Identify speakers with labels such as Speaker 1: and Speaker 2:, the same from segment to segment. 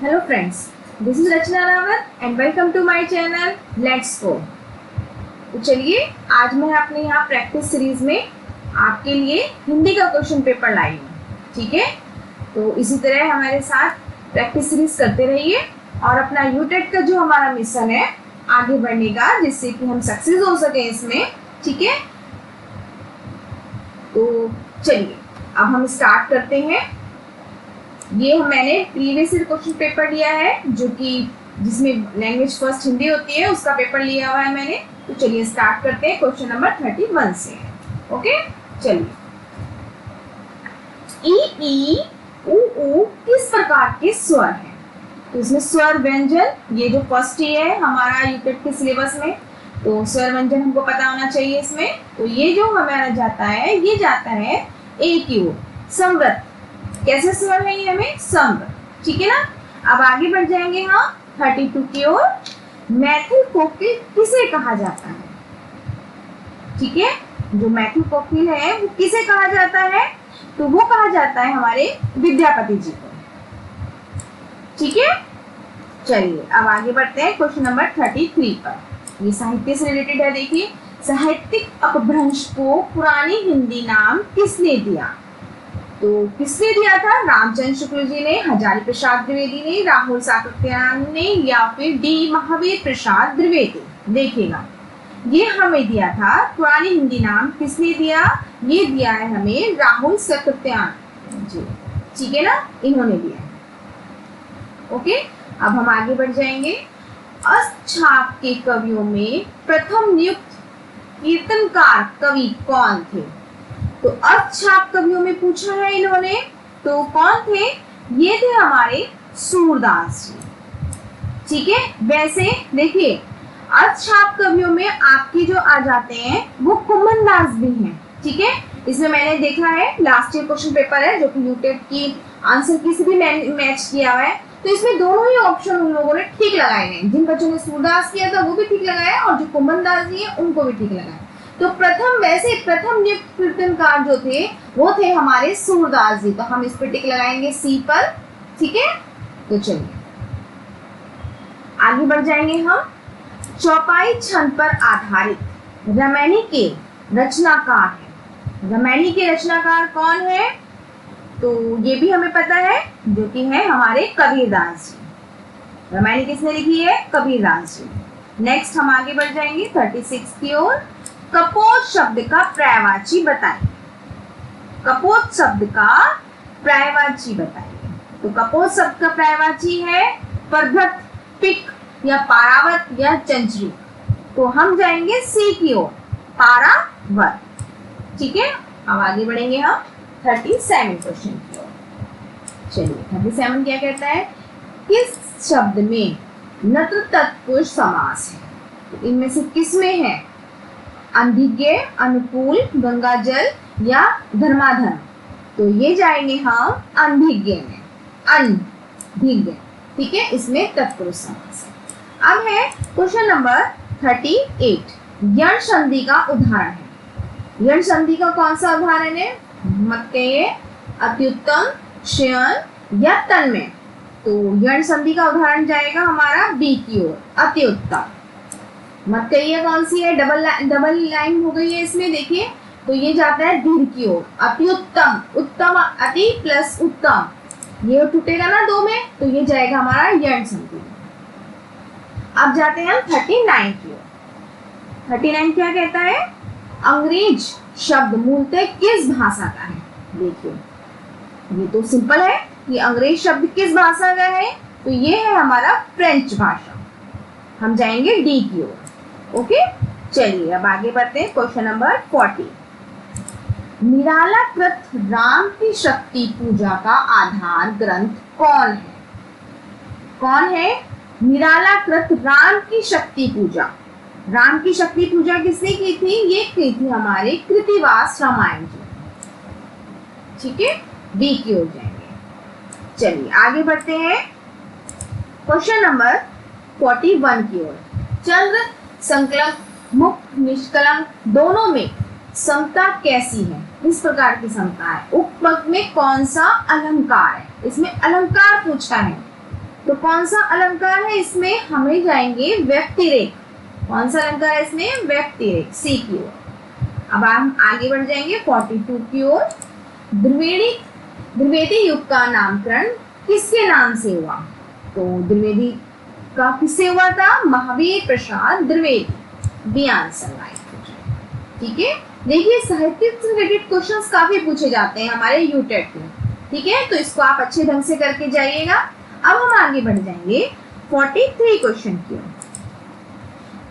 Speaker 1: Hello friends, this is Rachna Rawat and welcome to my channel Let's Go। तो चलिए आज मैं अपने यहाँ प्रैक्टिस सीरीज में आपके लिए हिंदी का क्वेश्चन पेपर लाई हूँ। ठीक है, तो इसी तरह हमारे साथ प्रैक्टिस सीरीज करते रहिए और अपना यूटेट का जो हमारा मिशन है आगे बढ़ने का, जिससे कि हम सक्सेस हो सके इसमें। ठीक है, तो चलिए अब हम स्टार्ट करते हैं। ये मैंने प्रीवियस ईयर क्वेश्चन पेपर लिया है जो कि जिसमें लैंग्वेज फर्स्ट हिंदी होती है, उसका पेपर लिया हुआ है मैंने। तो चलिए स्टार्ट करते हैं क्वेश्चन नंबर 31 से। ओके, चलिए। ई ई उ ऊ किस प्रकार के स्वर हैं? तो इसमें स्वर व्यंजन, ये जो फर्स्ट ही है हमारा यूटेट के सिलेबस में, तो स्वर व्यंजन हमको पता होना चाहिए इसमें। तो ये जो हमारा जाता है, ये जाता है ए की ओर, समृद्ध। कैसे स्वर है ये हमें? समृद्ध। ठीक है ना। अब आगे बढ़ जाएंगे हम 32 की ओर। मैथिल कोकिल किसे कहा जाता है? ठीक है, जो मैथिल कोकिल है वो किसे कहा जाता है? तो वो कहा जाता है हमारे विद्यापति जी को। ठीक है, चलिए अब आगे बढ़ते हैं क्वेश्चन नंबर 33 पर। ये साहित्य से रिलेटेड है। देखिए, साहित्यिक अपभ्रंश को पुरानी हिंदी नाम किसने दिया? तो किसने दिया था? रामचंद्र शुक्ल जी ने, हजारी प्रसाद द्विवेदी ने, राहुल सातत्यायन ने, या फिर डी महावीर प्रसाद द्विवेदी। देखिएगा, ये हमें दिया था पुरानी हिंदी नाम। किसने दिया? ये दिया है हमें राहुल सातत्यायन जी। ठीक है ना, इन्होंने दिया। ओके, अब हम आगे बढ़ जाएंगे। अष्टछाप के कवियों में प्रथम नियुक्त कीर्तनकार कवि कौन थे? तो अष्टछाप कवियों में पूछा है इन्होंने, तो कौन थे? ये थे हमारे सूरदास जी। ठीक है, वैसे देखिए अष्टछाप कवियों में आपकी जो आ जाते हैं वो कुम्भनदास भी हैं। ठीक है, इसमें मैंने देखा है लास्ट ईयर क्वेश्चन पेपर है जो कि यूटेट की आंसर की से भी मैच किया हुआ है, तो इसमें दोनों ही ऑप्शन उन लोगों ने ठीक लगाए हैं। जिन बच्चों ने सूरदास किया था वो भी ठीक लगाया और जो कुम्भनदास जी है उनको भी ठीक लगाया। तो प्रथम नियुक्त कीर्तनकार जो थे वो थे हमारे सूरदास जी। तो हम इस पर टिक लगाएंगे सी पर। ठीक है, तो चलिए आगे बढ़ जाएंगे हम। चौपाई छंद पर आधारित रामायणी के रचनाकार है। रामायणी के रचनाकार कौन है? तो ये भी हमें पता है, जो कि है हमारे कबीरदास जी। रामायणी किसने लिखी है? कबीरदास जी। नेक्स्ट हम आगे बढ़ जाएंगे 36 की ओर। कपोत शब्द का पर्यायवाची बताइए। कपोत शब्द का पर्यायवाची बताइए। तो कपोत शब्द का पर्यायवाची है परभृत, पिक या पारावत या चंचरी। तो हम जाएंगे सी की ओर, पारावत। ठीक है, अब आगे बढ़ेंगे हम 37 क्वेश्चन की ओर। चलिए 37 क्या कहता है? किस शब्द में नत्र तत्पुरुष समास है? तो इनमें से किस में है? अनभिज्ञ, अनुकूल, गंगाजल या धर्माधर्म। तो ये जाएंगे हम अनभिज्ञ में, अनभिज्ञ। ठीक है, इसमें तत्पुरुष समास है। अब है क्वेश्चन नंबर 38। यण संधि का उदाहरण है। यण संधि का कौन सा उदाहरण है? मत कहिए अत्युत्तम, शयन या तन्मय। तो यण संधि का उदाहरण जाएगा हमारा बी की ओर, अत्युत्तम। मत कहिए कौन सी है, डबल लाइन हो गई है इसमें। देखिए, तो ये जाता है दीर्घ की ओर, अत्युत्तम। उत्तम, अति प्लस उत्तम, ये टूटेगा ना दो में, तो ये जाएगा हमारा यण संधि। अब जाते हैं हम 39 की ओर। 39 क्या कहता है? अंग्रेज शब्द मूलतः किस भाषा का है? देखिए, ये तो सिंपल है कि अंग्रेज शब्द किस भाषा का है, तो ये है हमारा फ्रेंच भाषा। हम जाएंगे डी की ओर। ओके, चलिए अब आगे बढ़ते हैं क्वेश्चन नंबर 40। निरालाकृत राम की शक्ति पूजा का आधार ग्रंथ कौन है? कौन है? निरालाकृत राम की शक्ति पूजा। राम की शक्ति पूजा किसने की थी? ये की थी हमारे कृतिवास रामायण जी। ठीक है, डी की ओर जाएंगे। चलिए आगे बढ़ते हैं क्वेश्चन नंबर 41 की ओर। चंद्र संकलक, मुक्त, निष्कलंक दोनों में समता कैसी है? किस प्रकार की समता है? उपपद में कौन सा अलंकार है? इसमें अलंकार पूछा है। तो कौन सा अलंकार है इसमें, हमें जाएंगे व्यक्तिरेख। कौन सा अलंकार है इसमें, व्यक्तिरेख, सी की ओर। अब हम आगे बढ़ जाएंगे 42 की ओर। द्विवेदी युग का नामकरण किसके नाम से हुआ? तो द्विवेदी का किससे हुआ था? Mahavir Prasad Dwivedi. B answer right. ठीक है, देखिए साहित्य से रिलेटेड क्वेश्चंस काफी पूछे जाते हैं हमारे यूटेट में। ठीक है, तो इसको आप अच्छे ढंग से करके जाइएगा। अब हम आगे बढ़ जाएंगे 43 क्वेश्चन की ओर।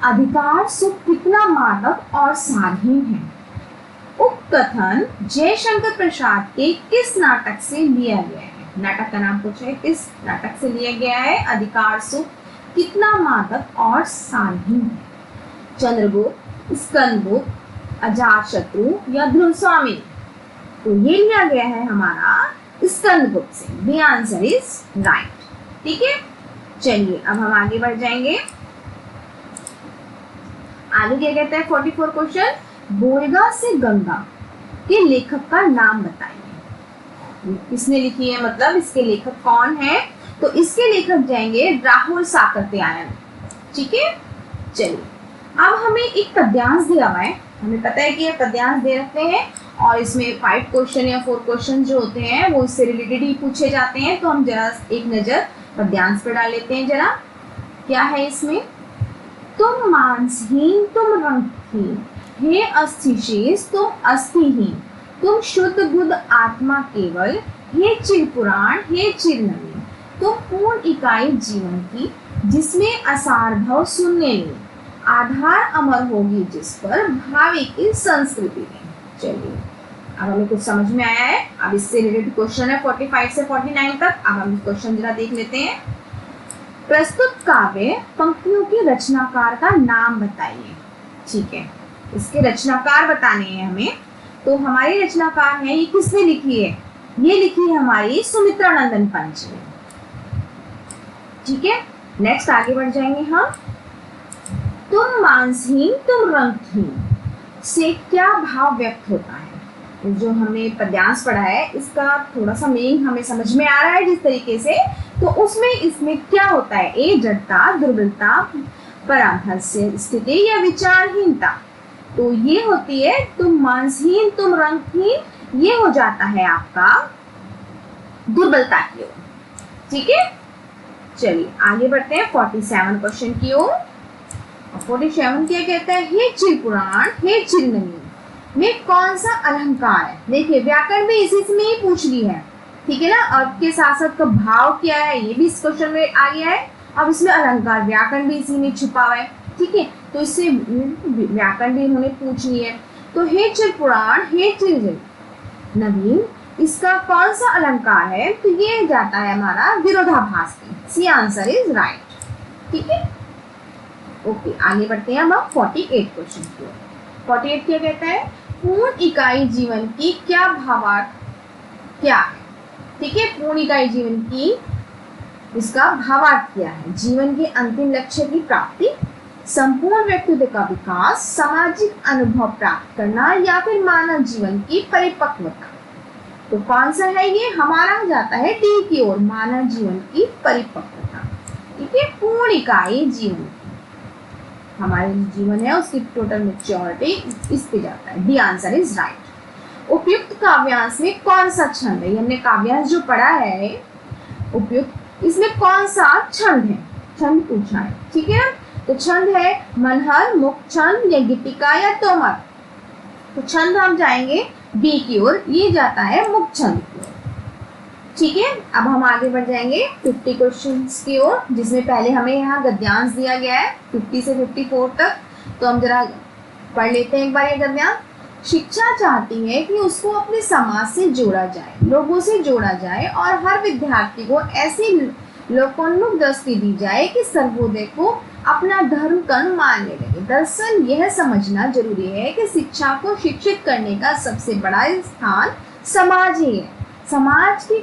Speaker 1: अधिकार सुख कितना मादक और स्वाधीन है? उक्त कथन जयशंकर प्रसाद के किस नाटक से लिया गया है? नाटक का नाम पूछा है, किस नाटक से लिया गया है? अधिकार सुख कितना मादक और स्वाधीन है? चंद्रगुप्त, स्कंदगुप्त, अजातशत्रु या ध्रुवस्वामी? तो ये लिया गया है हमारा स्कंदगुप्त से। B answer is right. ठीक है, चलिए अब हम आगे बढ़ जाएंगे। आगे क्या कहता है 44 क्वेश्चन, बोलगा से गंगा के लेखक का नाम बताइए। किसने लिखी है, मतलब इसके लेखक कौन है? तो इसके लेखक जाएंगे राहुल सातत्यायन। ठीक है, चलिए अब हमें एक पद्यांश दिया हुआ है। हमें पता है कि ये पद्यांश दे रखते हैं और इसमें 5 क्वेश्चन या 4 क्वेश्चन जो होते हैं वो इससे रिलेटेड ही पूछे जाते हैं। तो हम जरा एक नजर पद्यांश पर डाल लेते हैं। जरा क्या है इसमें, तुम मांसहीन तुम रंगहीन, हे अस्थिशेष तुम अस्थिहीन, तुम शुद्ध बुद्ध आत्मा केवल, हे चिर पुराण हे चिर नवीन, तुम पूर्ण इकाई जीवन की जिसमें असार भव शून्य नहीं, आधार अमर होगी जिस पर भावी की संस्कृति में। चलिए अब हमें कुछ समझ में आया है। अब इससे रिलेटेड क्वेश्चन है 45 से 49 तक। अब हम क्वेश्चन जरा देख लेते हैं। प्रस्तुत काव्य पंक्तियों के रचनाकार का नाम बताइए। ठीक है, इसके रचनाकार बताने हैं हमें। तो हमारी रचनाकार है, ये किसने लिखी है? ये लिखी है हमारी सुमित्रा नंदन पंच ने। ठीक है, नेक्स्ट आगे बढ़ जाएंगे हम। तुम मांसहीन तुम रंगहीन से क्या भाव व्यक्त होता है? तो जो हमने पद्यांश पढ़ा है इसका थोड़ा सा मीनिंग हमें समझ में आ रहा है जिस तरीके से, तो उसमें इसमें क्या होता है? ए जड़ता, दुर्बलता, पराधस्य स्थिति या विचारहीनता। तो ये होती है तुम मांसहीन तुम रंगहीन, ये हो जाता है आपका दुर्बलता की ओर। ठीक है, चलिए आगे बढ़ते हैं 47 क्वेश्चन की ओर। 47 क्या कहता है? हे चिर पुराण हे चिर नवीन में कौन सा अलंकार है? देखिए व्याकरण भी इसी में ही पूछ ली है। ठीक है ना, अर्थ के साथ साथ का भाव क्या है ये भी इस क्वेश्चन में आ गया है। अब इसमें अलंकार व्याकरण भी इसी में छुपा हुआ है। ठीक है, तो इससे व्याकरण भी इन्होंने पूछ ली है। तो हे चिर पुराण हे चिर नवीन, इसका कौन सा अलंकार है? तो ये जाता है हमारा विरोधाभास में। C answer is right. ठीक है, ओके आगे बढ़ते हैं। अब 48 क्वेश्चन की ओर। 48 क्या कहता है? पूर्ण इकाई जीवन की क्या भावार्थ क्या है? ठीक है, पूर्ण इकाई जीवन की इसका भावार्थ क्या है? जीवन के अंतिम लक्ष्य की प्राप्ति, संपूर्ण व्यक्तित्व का विकास, सामाजिक अनुभव प्राप्त करना या फिर मानव जीवन की परिपक्वता। तो कौन सा है ये? हमारा जाता है डी की ओर, मानव जीवन की परिपक्वता। ठीक है, पूर्ण इकाई जीवन हमारे जीवन है उसकी टोटल मैच्योरिटी इस पे जाता है। D answer is right. उपयुक्त काव्यांश में कौन सा छंद है? हमने काव्यांश जो पढ़ा है उपयुक्त, इसमें कौन सा छंद है? छंद पूछा है। ठीक है, तो छंद है मनहर, मुक्त छंद या गीतिका या तोमर। तो छंद हम जाएंगे बी की ओर, ये जाता है मुक्त छंद की ओर। ठीक है, अब हम आगे बढ़ जाएंगे 50 क्वेश्चंस की ओर, जिसमें पहले हमें यहाँ गद्यांश दिया गया है 50 से 54 तक। तो हम जरा पढ़ लेते हैं एक बार ये गद्यांश। शिक्षा चाहती है कि उसको अपने समाज से जोड़ा जाए, लोगों से जोड़ा जाए और हर विद्यार्थी को ऐसी लोकोन्मुख दृष्टि दी जाए कि सर्वोदय को अपना धर्म कर्म मानने लगे। दरअसल यह समझना जरूरी है कि शिक्षा को शिक्षित करने का सबसे बड़ा स्थान समाज ही है। समाज की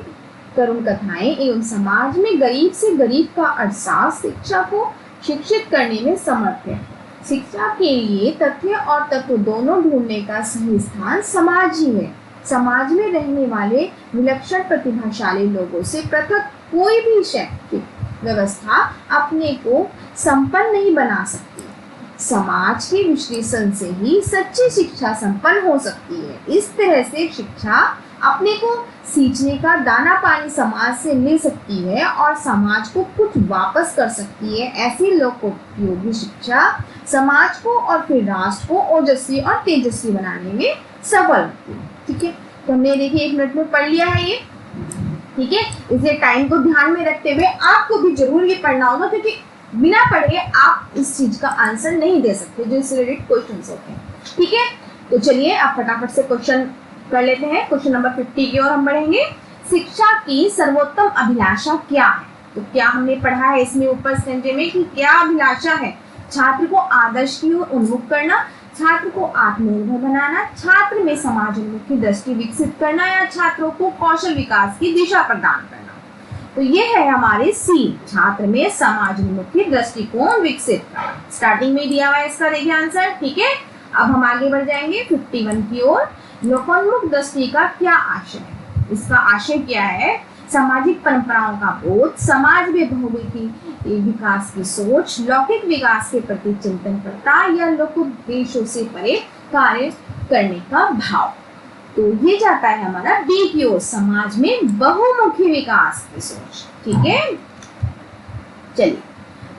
Speaker 1: करुण कथाएं एवं समाज में गरीब से गरीब का अहसास शिक्षा को शिक्षित करने में समर्थ है। शिक्षा के लिए तथ्य और तत्व दोनों ढूंढने का सही स्थान समाज ही है। समाज में रहने वाले विलक्षण प्रतिभाशाली लोगों से पृथक कोई भी शैक्षिक व्यवस्था अपने को संपन्न नहीं बना सकती। समाज के विश्लेषण से ही सच्ची शिक्षा संपन्न हो सकती है। इस तरह से शिक्षा अपने को सींचने का दाना पानी समाज से ले सकती है और समाज को कुछ वापस कर सकती है। ऐसी लोकोपयोगी शिक्षा समाज को और फिर राष्ट्र को ओजस्वी और तेजस्वी बनाने में सफल होती है। ठीक है, तो हमने देखिए 1 मिनट में पढ़ लिया है ये। ठीक है, इसलिए टाइम को ध्यान में रखते हुए आपको भी जरूर ये पढ़ना होगा, क्योंकि बिना पढ़े आप इस चीज का आंसर नहीं दे सकते जो इससे रिलेटेड क्वेश्चन होते हैं। ठीक है, तो चलिए आप फटाफट से क्वेश्चन कर लेते हैं। क्वेश्चन नंबर 50 की ओर हम बढ़ेंगे। शिक्षा की सर्वोत्तम अभिलाषा क्या है? तो क्या हमने पढ़ा है इसमें ऊपर संजय में कि क्या अभिलाषा है? छात्र को आदर्श की ओर उन्मुख करना, छात्र को आत्मनिर्भर बनाना, छात्र में समाजोन्मुखी दृष्टि विकसित करना या छात्रों को कौशल विकास की दिशा प्रदान करना। तो ये है हमारे सी, छात्र में समाजोन्मुखी दृष्टिकोण विकसित करना। स्टार्टिंग में दिया हुआ है इसका, देखिए आंसर। ठीक है, अब हम आगे बढ़ जाएंगे 51 की ओर। लोकोन्मुख दृष्टि का क्या आशय है? इसका आशय क्या है? सामाजिक परंपराओं का बोध, समाज में बहुमुखी विकास की सोच, लौकिक विकास के प्रति चिंतन करता या लोकोपदेशों से परे कार्य करने का भाव। तो ये जाता है हमारा बी की ओर, समाज में बहुमुखी विकास की सोच। ठीक है, चलिए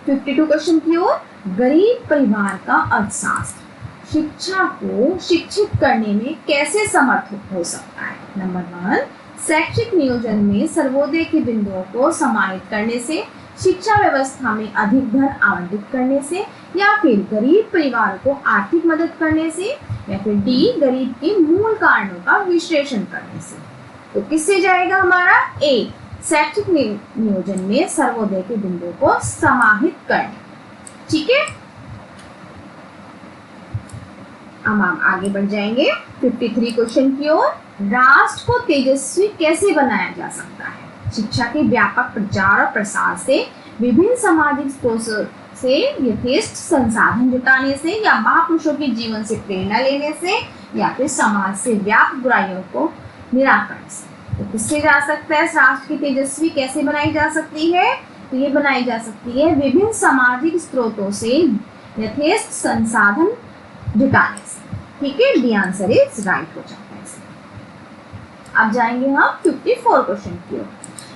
Speaker 1: 52 क्वेश्चन की ओर। गरीब परिवार का अर्थशास्त्र शिक्षा को शिक्षित करने में कैसे समर्थ हो सकता है? नंबर 1, शैक्षिक नियोजन में सर्वोदय के बिंदुओं को समाहित करने से, शिक्षा व्यवस्था में अधिक धन आवंटित करने से, या फिर गरीब परिवारों को आर्थिक मदद करने से, या फिर डी, गरीब के मूल कारणों का विश्लेषण करने से। तो किससे जाएगा हमारा? ए, शैक्षिक नियोजन में सर्वोदय के बिंदुओं को समाहित करने। ठीक है, अब हम आगे बढ़ जाएंगे 53 क्वेश्चन की ओर। राष्ट्र को तेजस्वी कैसे बनाया जा सकता है? शिक्षा के व्यापक प्रचार और प्रसार से, विभिन्न सामाजिक स्रोतों से यथेष्ट संसाधन जुटाने से, या महापुरुषों के जीवन से प्रेरणा लेने से, या फिर समाज से व्याप्त बुराइयों को निराकरण से। तो किससे जा सकता है? राष्ट्र की तेजस्वी कैसे बनाई जा सकती है? तो ये बनाई जा सकती है विभिन्न सामाजिक स्रोतों से यथेष्ट संसाधन जुटाने से। ठीक है, डी आंसर इज राइट हो जाता है। अब जाएंगे हम 54 क्वेश्चन की ओर।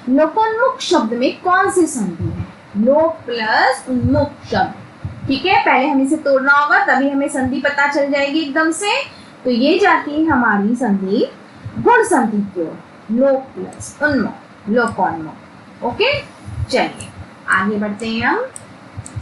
Speaker 1: लोकोन्मुख शब्द में कौन सी संधि है? लोक प्लस उन्मुख शब्द। ठीक है, पहले हमें इसे तोड़ना होगा, तभी हमें संधि पता चल जाएगी एकदम से। तो ये जाती है हमारी संधि गुण संधि की ओर, लोक प्लस उन्मुख, लोकोन्मुख। ओके, चलिए आगे बढ़ते हैं हम।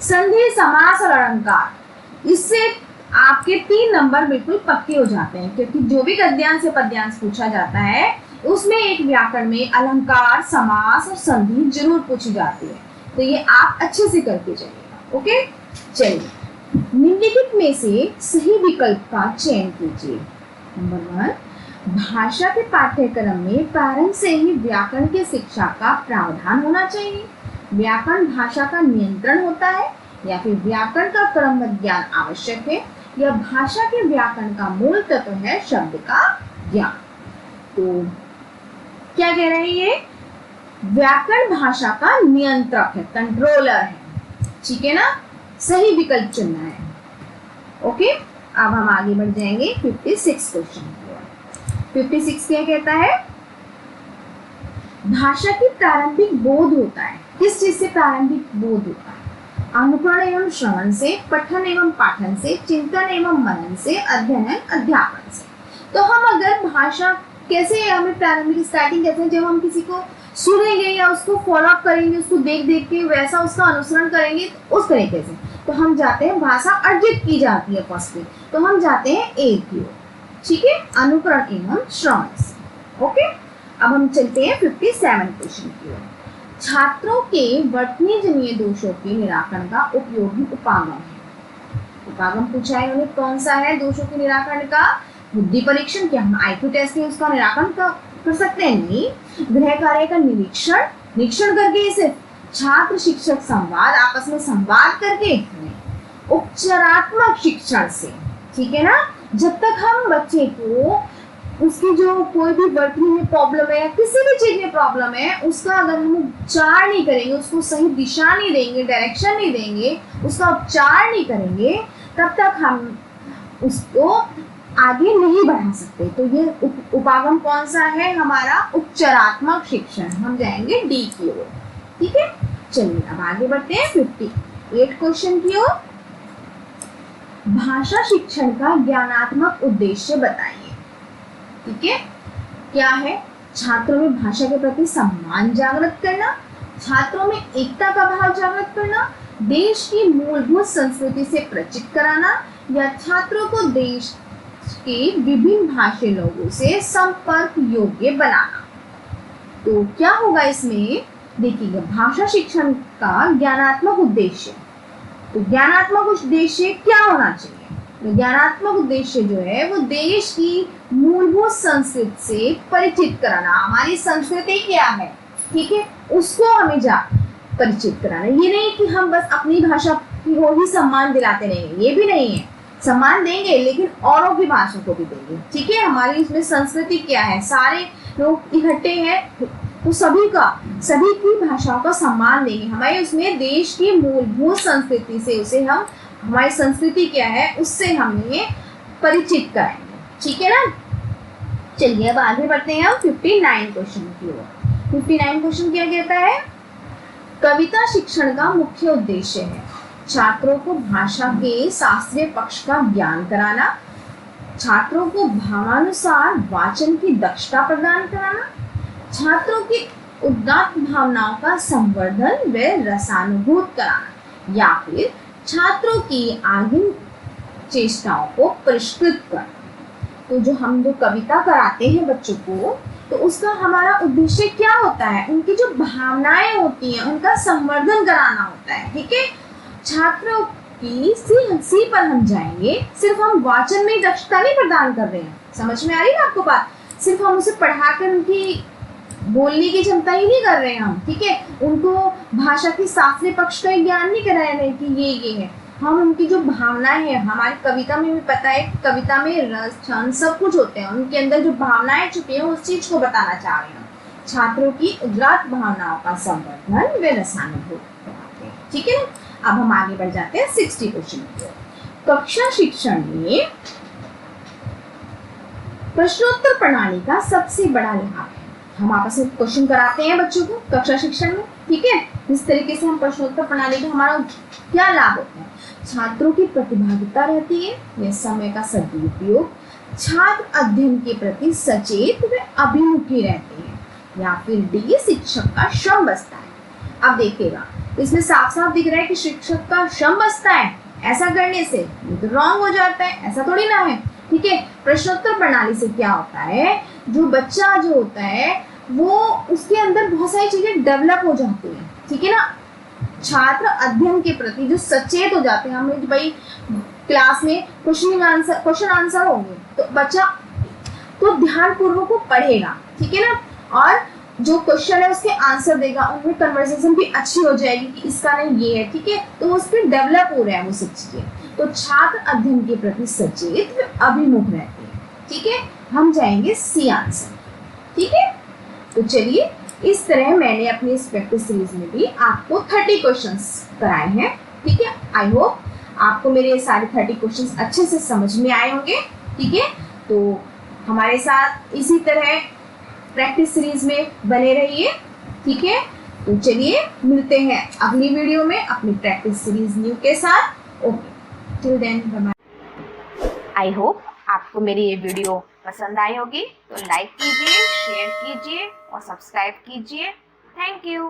Speaker 1: संधि, समास और अलंकार, इससे आपके 3 नंबर बिल्कुल पक्के हो जाते हैं, क्योंकि जो भी गद्यांश से पद्यांश पूछा जाता है उसमें एक व्याकरण में अलंकार, समास और संधि जरूर पूछी जाती है। तो ये आप अच्छे से करके चलिएगा। ओके, चलिए निम्नलिखित में से सही विकल्प का चयन कीजिए। नंबर 1, भाषा के पाठ्यक्रम में प्रारंभ से ही व्याकरण की शिक्षा का प्रावधान होना चाहिए। व्याकरण भाषा का नियंत्रण होता है, या फिर व्याकरण का क्रमबद्ध ज्ञान आवश्यक है, या भाषा के व्याकरण का मूल तत्व है शब्द का ज्ञान। तो क्या कह रहे हैं ये? व्याकरण भाषा का नियंत्रक है, कंट्रोलर है। ठीक है ना, सही विकल्प चुनना है। ओके, अब हम आगे बढ़ जाएंगे 56 क्वेश्चन की ओर। 56 क्या कहता है? भाषा की प्रारंभिक बोध होता है। किस चीज से प्रारंभिक बोध होता है? अनुकरण एवं श्रवण से, पठन एवं पाठन से, चिंतन एवं मनन से, अध्ययन अध्यापन से। तो हम अगर भाषा कैसे, हमें प्रारंभिक स्टार्टिंग कैसे, जब हम किसी को सुनेंगे या उसको फॉलो अप करेंगे, उसको देख देख के वैसा उसका अनुसरण करेंगे, उस तरीके से तो हम जाते हैं, भाषा अर्जित की जाती है फर्स्ट में, तो हम जाते हैं ए की ओर। ठीक है, अनुकरण एवं श्रवण से। ओके, अब हम चलते हैं 57 क्वेश्चन की ओर। छात्रों के वर्तनीजन्य दोषों के निराकरण का उपयोगी उपागम है। उपागम पूछा है उन्हें, कौन सा है दोषों के निराकरण का? बुद्धि परीक्षण, क्या हम IQ टेस्ट में उसका निराकरण कर सकते हैं? नहीं। गृह कार्य का निरीक्षण करके, इसे छात्र शिक्षक संवाद, आपस में संवाद करके, उपचारात्मक शिक्षण से। ठीक है ना, जब तक हम बच्चे को उसकी जो कोई भी वर्तनी में प्रॉब्लम है, किसी भी चीज में प्रॉब्लम है, उसका अगर हम उपचार नहीं करेंगे, उसको सही दिशा नहीं देंगे, डायरेक्शन नहीं देंगे, उसका उपचार नहीं करेंगे, तब तक हम उसको आगे नहीं बढ़ा सकते। तो ये उपागम कौन सा है हमारा? उपचारात्मक शिक्षण। हम जाएंगे डी की ओर। ठीक है, चलिए अब आगे बढ़ते हैं 58 क्वेश्चन की ओर। भाषा शिक्षण का ज्ञानात्मक उद्देश्य बताइए। ठीक है, क्या है? छात्रों में भाषा के प्रति सम्मान जागृत करना, छात्रों में एकता का भाव जागृत करना, देश की मूलभूत संस्कृति से परिचित कराना, या छात्रों को देश के विभिन्न भाषी लोगों से संपर्क योग्य बनाना। तो क्या होगा इसमें? देखिए, भाषा शिक्षण का ज्ञानात्मक उद्देश्य। तो ज्ञानात्मक उद्देश्य क्या होना चाहिए? तो ज्ञानात्मक उद्देश्य जो है वो देश की मूलभूत संस्कृति से परिचित कराना। हमारी संस्कृति क्या है, ठीक है, उसको हमें परिचित कराना। ये नहीं कि हम बस अपनी भाषा को ही सम्मान दिलाते रहेंगे, ये भी नहीं है। सम्मान देंगे लेकिन औरों की भाषा को भी देंगे। ठीक है, हमारी इसमें संस्कृति क्या है, सारे लोग इकट्ठे हैं तो सभी की भाषाओं का सम्मान देंगे। हमारे उसमें देश की मूलभूत संस्कृति से उसे हम, हमारी संस्कृति क्या है उससे हमें परिचित कराएंगे। ठीक है ना। चलिए अब आगे बढ़ते हैं हम 59 क्वेश्चन की ओर। 59 क्वेश्चन क्या कहता है? कविता शिक्षण का मुख्य उद्देश्य है छात्रों को भाषा के शास्त्रीय पक्ष का ज्ञान कराना, छात्रों को भावानुसार वाचन की दक्षता प्रदान कराना, छात्रों की उदात्त भावनाओं का संवर्धन व रसानुभूत कराना, या फिर छात्रों की आगे चेष्टाओं को परिष्कृत करना। तो जो कविता कराते हैं बच्चों को, तो उसका हमारा उद्देश्य क्या होता है? उनकी जो भावनाएं होती हैं उनका संवर्धन कराना होता है। ठीक है, छात्रों की सी पर हम जाएंगे, सिर्फ हम वाचन में दक्षता नहीं प्रदान कर रहे हैं। समझ में आ रही है आपको बात? सिर्फ हम उसे पढ़ाकर उनकी बोलने की क्षमता ही नहीं कर रहे हैं हम। ठीक है, उनको भाषा के शास्त्रीय पक्ष का ज्ञान नहीं करा रहे कि ये है। हम उनकी जो भावनाएं हैं, हमारी कविता में भी पता है, कविता में रस छंद सब कुछ होते हैं, उनके अंदर जो भावनाएं छुपी हैं उस चीज को बताना चाह रहे हैं। छात्रों की उदात्त भावनाओं का संवर्धन व रसानुभूत कराते हैं। ठीक है ना। अब हम आगे बढ़ जाते हैं 60 क्वेश्चन की। कक्षा शिक्षण में प्रश्नोत्तर प्रणाली का सबसे बड़ा लाभ है। हम आपस में क्वेश्चन कराते हैं बच्चों को कक्षा शिक्षण में। ठीक है, इस तरीके से हम प्रश्नोत्तर प्रणाली का हमारा क्या लाभ होता है? छात्रों की प्रतिभागिता रहती है, यह समय का सदुपयोग, छात्र अध्ययन के प्रति सचेत व अभिमुखी रहते हैं, या फिर डी शिक्षक का श्रम बचता है। अब देखिएगा, इसमें साफ साफ दिख रहा है कि शिक्षक का श्रम बचता है। ऐसा करने से ये तो रॉन्ग हो जाता है, ऐसा थोड़ी ना है। ठीक है, प्रश्नोत्तर प्रणाली से क्या होता है, जो बच्चा जो होता है वो उसके अंदर बहुत सारी चीजें डेवलप हो जाती हैं। ठीक है ना, छात्र अध्ययन के प्रति जो सचेत हो जाते हैं। हमें भाई क्लास में क्वेश्चन आंसर होंगे तो बच्चा तो ध्यान पूर्वक वो पढ़ेगा। ठीक है ना, और जो क्वेश्चन है उसके आंसर देगा, उनमें कन्वर्सेशन भी अच्छी हो जाएगी कि इसका नहीं ये है। ठीक है, तो उस पर डेवलप हो रहा है वो सब चीजें। तो छात्र अध्ययन के प्रति सचेत अभिमुख रहते हैं। ठीक है, हम जाएंगे सी आंसर। ठीक है, तो चलिए इस तरह मैंने अपनी इस प्रैक्टिस सीरीज में भी आपको 30 क्वेश्चंस कराए हैं। ठीक है, आई होप आपको मेरे सारे 30 क्वेश्चंस अच्छे से समझ में आए होंगे। ठीक है, तो हमारे साथ इसी तरह प्रैक्टिस सीरीज में बने रहिए। ठीक है, तो चलिए मिलते हैं अगली वीडियो में अपनी प्रैक्टिस सीरीज न्यू के साथ। Okay, till then bye bye. I hope आपको मेरी ये वीडियो पसंद आई होगी, तो लाइक कीजिए, शेयर कीजिए और सब्सक्राइब कीजिए। Thank you.